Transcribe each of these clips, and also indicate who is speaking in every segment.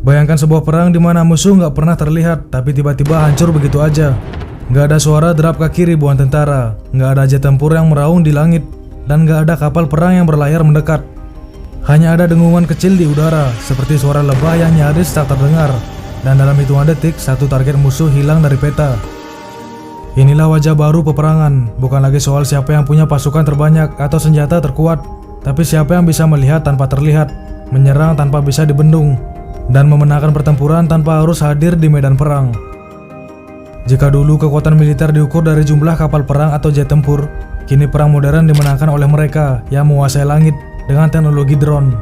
Speaker 1: Bayangkan sebuah perang di mana musuh nggak pernah terlihat, tapi tiba-tiba hancur begitu aja. Nggak ada suara derap kaki ribuan tentara, nggak ada jet tempur yang meraung di langit, dan nggak ada kapal perang yang berlayar mendekat. Hanya ada dengungan kecil di udara, seperti suara lebah yang nyaris tak terdengar, dan dalam hitungan detik, satu target musuh hilang dari peta. Inilah wajah baru peperangan, bukan lagi soal siapa yang punya pasukan terbanyak atau senjata terkuat, tapi siapa yang bisa melihat tanpa terlihat, menyerang tanpa bisa dibendung, dan memenangkan pertempuran tanpa harus hadir di medan perang. Jika dulu kekuatan militer diukur dari jumlah kapal perang atau jet tempur, kini perang modern dimenangkan oleh mereka yang menguasai langit dengan teknologi drone.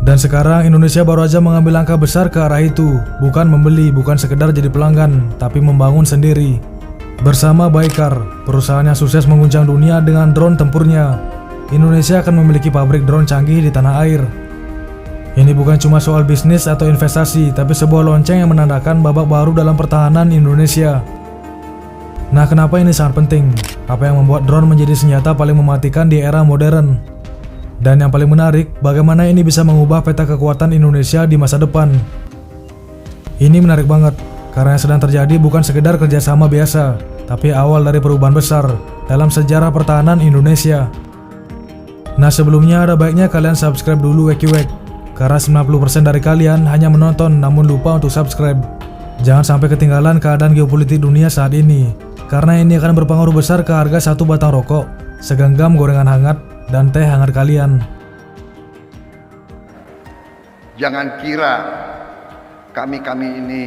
Speaker 1: Dan sekarang Indonesia baru aja mengambil langkah besar ke arah itu, bukan membeli, bukan sekedar jadi pelanggan, tapi membangun sendiri. Bersama Baykar, perusahaan yang sukses mengguncang dunia dengan drone tempurnya, Indonesia akan memiliki pabrik drone canggih di tanah air. Ini bukan cuma soal bisnis atau investasi, tapi sebuah lonceng yang menandakan babak baru dalam pertahanan Indonesia. Nah, kenapa ini sangat penting? Apa yang membuat drone menjadi senjata paling mematikan di era modern? Dan yang paling menarik, bagaimana ini bisa mengubah peta kekuatan Indonesia di masa depan. Ini menarik banget, karena yang sedang terjadi bukan sekedar kerjasama biasa, tapi awal dari perubahan besar dalam sejarah pertahanan Indonesia. Nah, sebelumnya ada baiknya kalian subscribe dulu WekiWek, karena 90% dari kalian hanya menonton namun lupa untuk subscribe. Jangan sampai ketinggalan keadaan geopolitik dunia saat ini, karena ini akan berpengaruh besar ke harga satu batang rokok, segenggam gorengan hangat, dan teh hangat kalian.
Speaker 2: Jangan kira kami ini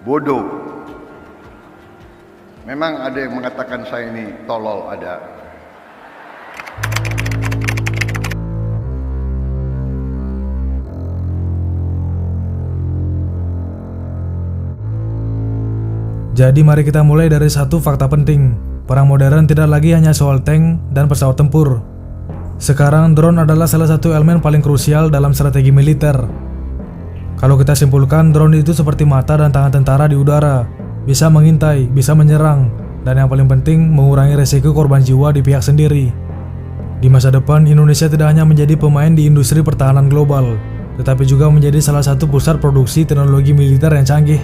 Speaker 2: bodoh. Memang ada yang mengatakan saya ini tolol, ada.
Speaker 1: Jadi mari kita mulai dari satu fakta penting. Perang modern tidak lagi hanya soal tank dan pesawat tempur. Sekarang drone adalah salah satu elemen paling krusial dalam strategi militer. Kalau kita simpulkan, drone itu seperti mata dan tangan tentara di udara, bisa mengintai, bisa menyerang, dan yang paling penting mengurangi resiko korban jiwa di pihak sendiri. Di masa depan, Indonesia tidak hanya menjadi pemain di industri pertahanan global, tetapi juga menjadi salah satu pusat produksi teknologi militer yang canggih.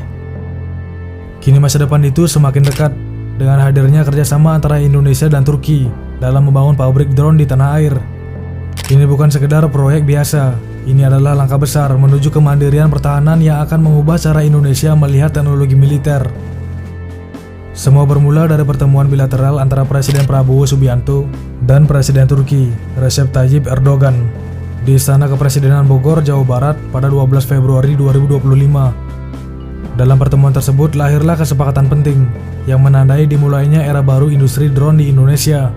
Speaker 1: Kini masa depan itu semakin dekat, dengan hadirnya kerjasama antara Indonesia dan Turki dalam membangun pabrik drone di tanah air. Ini bukan sekedar proyek biasa, ini adalah langkah besar menuju kemandirian pertahanan yang akan mengubah cara Indonesia melihat teknologi militer. Semua bermula dari pertemuan bilateral antara Presiden Prabowo Subianto dan Presiden Turki, Recep Tayyip Erdogan, di Istana Kepresidenan Bogor, Jawa Barat pada 12 Februari 2025. Dalam pertemuan tersebut lahirlah kesepakatan penting yang menandai dimulainya era baru industri drone di Indonesia.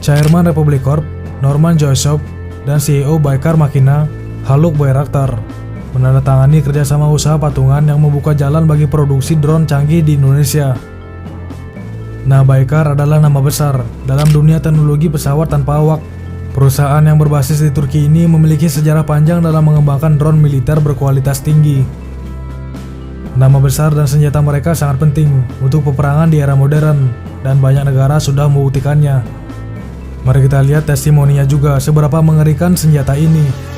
Speaker 1: Chairman Republic Corp, Norman Joysoft, dan CEO Baykar Makina, Haluk Bayraktar, menandatangani kerjasama usaha patungan yang membuka jalan bagi produksi drone canggih di Indonesia. Nah, Baykar adalah nama besar dalam dunia teknologi pesawat tanpa awak. Perusahaan yang berbasis di Turki ini memiliki sejarah panjang dalam mengembangkan drone militer berkualitas tinggi. Nama besar dan senjata mereka sangat penting untuk peperangan di era modern, dan banyak negara sudah membuktikannya. Mari kita lihat testimoninya juga seberapa mengerikan senjata ini.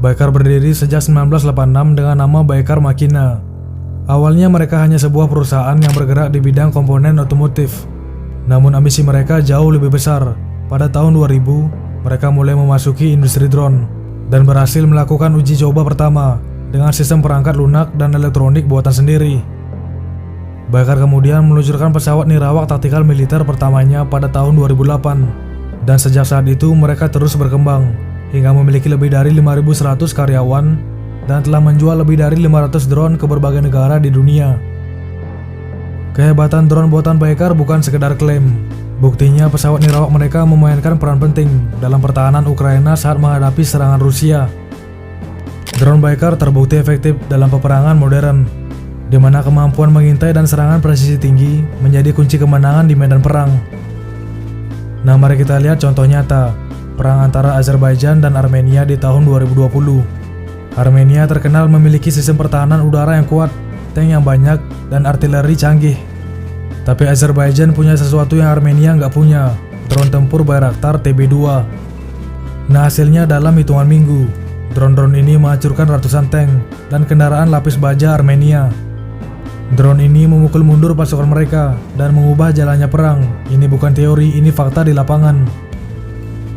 Speaker 1: Baykar berdiri sejak 1986 dengan nama Baykar Makina. Awalnya mereka hanya sebuah perusahaan yang bergerak di bidang komponen otomotif. Namun ambisi mereka jauh lebih besar. Pada tahun 2000, mereka mulai memasuki industri drone dan berhasil melakukan uji coba pertama dengan sistem perangkat lunak dan elektronik buatan sendiri. Baykar kemudian meluncurkan pesawat nirawak taktikal militer pertamanya pada tahun 2008. Dan sejak saat itu mereka terus berkembang hingga memiliki lebih dari 5.100 karyawan dan telah menjual lebih dari 500 drone ke berbagai negara di dunia. Kehebatan drone buatan Baykar bukan sekedar klaim. Buktinya pesawat nirawak mereka memainkan peran penting dalam pertahanan Ukraina saat menghadapi serangan Rusia. Drone Baykar terbukti efektif dalam peperangan modern, di mana kemampuan mengintai dan serangan presisi tinggi menjadi kunci kemenangan di medan perang. Nah, mari kita lihat contoh nyata perang antara Azerbaijan dan Armenia di tahun 2020. Armenia terkenal memiliki sistem pertahanan udara yang kuat, tank yang banyak, dan artileri canggih. Tapi Azerbaijan punya sesuatu yang Armenia nggak punya, drone tempur Bayraktar TB2. Nah, hasilnya dalam hitungan minggu, drone-drone ini menghancurkan ratusan tank dan kendaraan lapis baja Armenia. Drone ini memukul mundur pasukan mereka dan mengubah jalannya perang. Ini bukan teori, ini fakta di lapangan.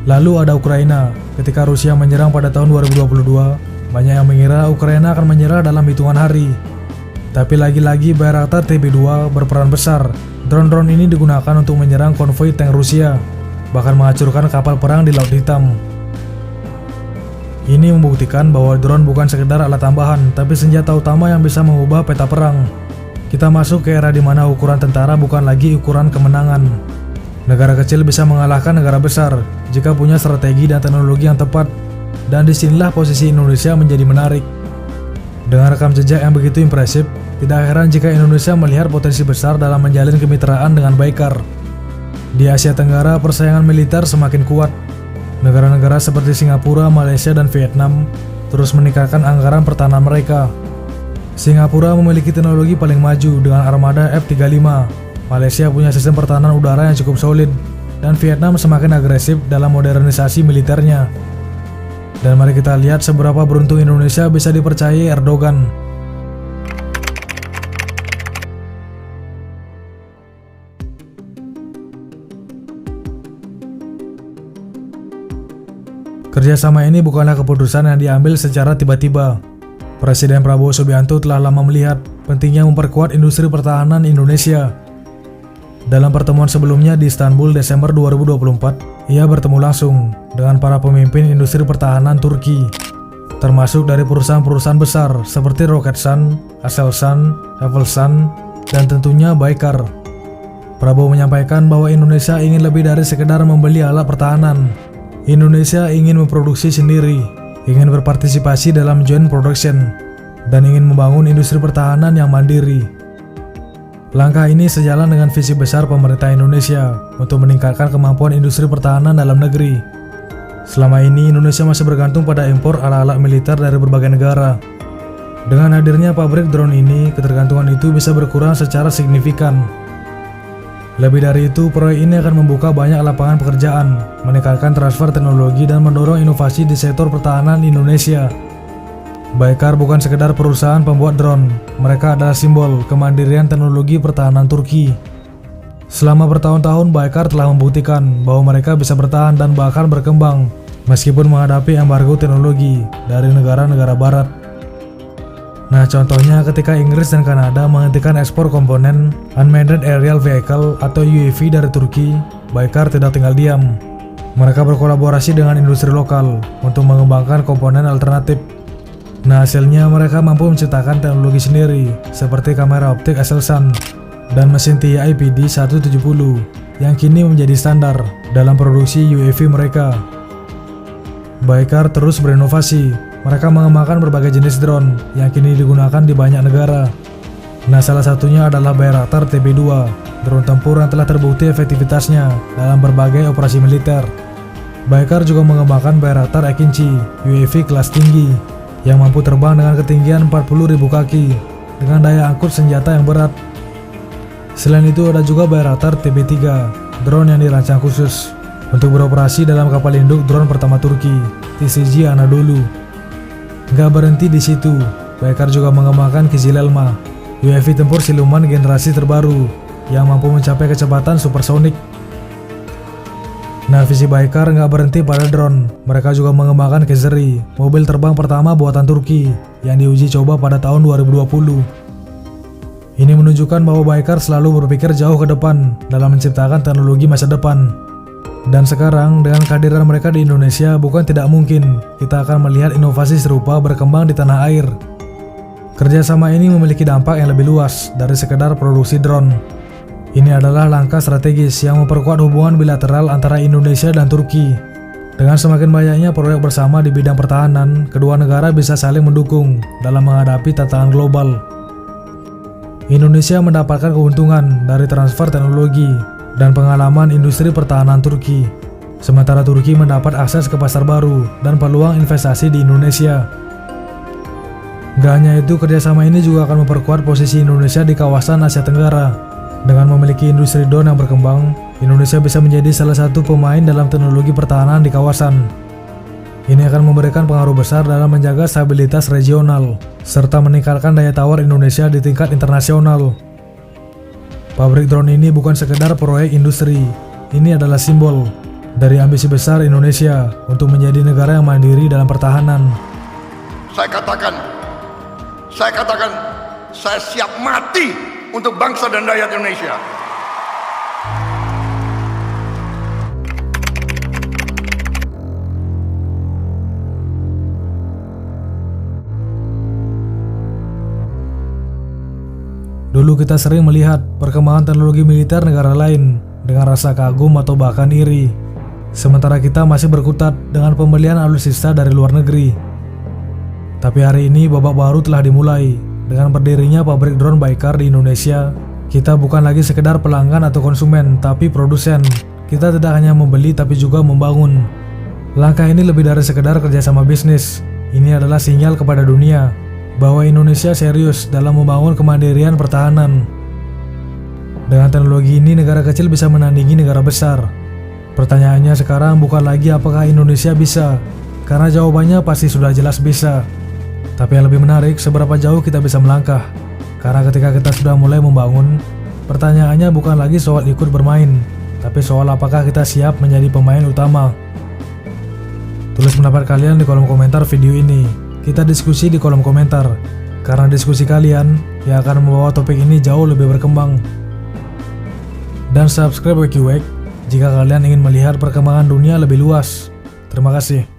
Speaker 1: Lalu ada Ukraina. Ketika Rusia menyerang pada tahun 2022, banyak yang mengira Ukraina akan menyerah dalam hitungan hari. Tapi lagi-lagi Bayraktar TB2 berperan besar. Drone-drone ini digunakan untuk menyerang konvoi tank Rusia, bahkan menghancurkan kapal perang di Laut Hitam. Ini membuktikan bahwa drone bukan sekedar alat tambahan, tapi senjata utama yang bisa mengubah peta perang. Kita masuk ke era di mana ukuran tentara bukan lagi ukuran kemenangan. Negara kecil bisa mengalahkan negara besar jika punya strategi dan teknologi yang tepat. Dan disinilah posisi Indonesia menjadi menarik. Dengan rekam jejak yang begitu impresif, tidak heran jika Indonesia melihat potensi besar dalam menjalin kemitraan dengan Baikar. Di Asia Tenggara, persaingan militer semakin kuat. Negara-negara seperti Singapura, Malaysia, dan Vietnam terus meningkatkan anggaran pertahanan mereka. Singapura memiliki teknologi paling maju dengan armada F-35. Malaysia punya sistem pertahanan udara yang cukup solid, dan Vietnam semakin agresif dalam modernisasi militernya. Dan mari kita lihat seberapa beruntung Indonesia bisa dipercayai Erdogan. Kerjasama ini bukanlah keputusan yang diambil secara tiba-tiba. Presiden Prabowo Subianto telah lama melihat pentingnya memperkuat industri pertahanan Indonesia. Dalam pertemuan sebelumnya di Istanbul Desember 2024, ia bertemu langsung dengan para pemimpin industri pertahanan Turki, termasuk dari perusahaan-perusahaan besar seperti Roketsan, Aselsan, Havelsan, dan tentunya Baikar. Prabowo menyampaikan bahwa Indonesia ingin lebih dari sekedar membeli alat pertahanan. Indonesia ingin memproduksi sendiri, ingin berpartisipasi dalam joint production, dan ingin membangun industri pertahanan yang mandiri. Langkah ini sejalan dengan visi besar pemerintah Indonesia untuk meningkatkan kemampuan industri pertahanan dalam negeri. Selama ini Indonesia masih bergantung pada impor alat-alat militer dari berbagai negara. Dengan hadirnya pabrik drone ini, ketergantungan itu bisa berkurang secara signifikan. Lebih dari itu, proyek ini akan membuka banyak lapangan pekerjaan, meningkatkan transfer teknologi dan mendorong inovasi di sektor pertahanan Indonesia. Baikar bukan sekedar perusahaan pembuat drone, mereka adalah simbol kemandirian teknologi pertahanan Turki. Selama bertahun-tahun, Baikar telah membuktikan bahwa mereka bisa bertahan dan bahkan berkembang meskipun menghadapi embargo teknologi dari negara-negara barat. Nah, contohnya ketika Inggris dan Kanada menghentikan ekspor komponen Unmanned Aerial Vehicle atau UAV dari Turki, Baikar tidak tinggal diam. Mereka berkolaborasi dengan industri lokal untuk mengembangkan komponen alternatif. Nah, hasilnya mereka mampu menciptakan teknologi sendiri seperti kamera optik Aselsan dan mesin TIA PD-170 yang kini menjadi standar dalam produksi UAV mereka. Baikar terus berinovasi. Mereka mengembangkan berbagai jenis drone yang kini digunakan di banyak negara. Nah, salah satunya adalah Bayraktar TB2, drone tempur yang telah terbukti efektivitasnya dalam berbagai operasi militer. Baikar juga mengembangkan Bayraktar Akinci, UAV kelas tinggi yang mampu terbang dengan ketinggian 40.000 kaki dengan daya angkut senjata yang berat. Selain itu ada juga Bayraktar TB3, drone yang dirancang khusus untuk beroperasi dalam kapal induk drone pertama Turki, TCG Anadolu. Gak berhenti di situ, Baikar juga mengembangkan Kizilelma, UAV tempur siluman generasi terbaru yang mampu mencapai kecepatan supersonik. Nah, visi Baikar nggak berhenti pada drone. Mereka juga mengembangkan Kezeri, mobil terbang pertama buatan Turki yang diuji coba pada tahun 2020. Ini menunjukkan bahwa Baikar selalu berpikir jauh ke depan dalam menciptakan teknologi masa depan. Dan sekarang, dengan kehadiran mereka di Indonesia, bukan tidak mungkin kita akan melihat inovasi serupa berkembang di tanah air. Kerjasama ini memiliki dampak yang lebih luas dari sekedar produksi drone. Ini adalah langkah strategis yang memperkuat hubungan bilateral antara Indonesia dan Turki. Dengan semakin banyaknya proyek bersama di bidang pertahanan, kedua negara bisa saling mendukung dalam menghadapi tantangan global. Indonesia mendapatkan keuntungan dari transfer teknologi, dan pengalaman industri pertahanan Turki. Sementara Turki mendapat akses ke pasar baru dan peluang investasi di Indonesia. Gak hanya itu, kerjasama ini juga akan memperkuat posisi Indonesia di kawasan Asia Tenggara. Dengan memiliki industri drone yang berkembang, Indonesia bisa menjadi salah satu pemain dalam teknologi pertahanan di kawasan. Ini akan memberikan pengaruh besar dalam menjaga stabilitas regional, serta meningkatkan daya tawar Indonesia di tingkat internasional. Pabrik drone ini bukan sekedar proyek industri, ini adalah simbol dari ambisi besar Indonesia untuk menjadi negara yang mandiri dalam pertahanan.
Speaker 2: Saya katakan, saya siap mati untuk bangsa dan rakyat Indonesia.
Speaker 1: Dulu kita sering melihat perkembangan teknologi militer negara lain dengan rasa kagum atau bahkan iri. Sementara kita masih berkutat dengan pembelian alutsista dari luar negeri. Tapi hari ini babak baru telah dimulai. Dengan berdirinya pabrik drone Baykar di Indonesia, kita bukan lagi sekedar pelanggan atau konsumen, tapi produsen. Kita tidak hanya membeli tapi juga membangun. Langkah ini lebih dari sekedar kerjasama bisnis. Ini adalah sinyal kepada dunia bahwa Indonesia serius dalam membangun kemandirian pertahanan. Dengan teknologi ini, negara kecil bisa menandingi negara besar. Pertanyaannya sekarang bukan lagi apakah Indonesia bisa, karena jawabannya pasti sudah jelas bisa. Tapi yang lebih menarik, seberapa jauh kita bisa melangkah. Karena ketika kita sudah mulai membangun, pertanyaannya bukan lagi soal ikut bermain, tapi soal apakah kita siap menjadi pemain utama. Tulis pendapat kalian di kolom komentar video ini. Kita diskusi di kolom komentar, karena diskusi kalian yang akan membawa topik ini jauh lebih berkembang. Dan subscribe WikiWek jika kalian ingin melihat perkembangan dunia lebih luas. Terima kasih.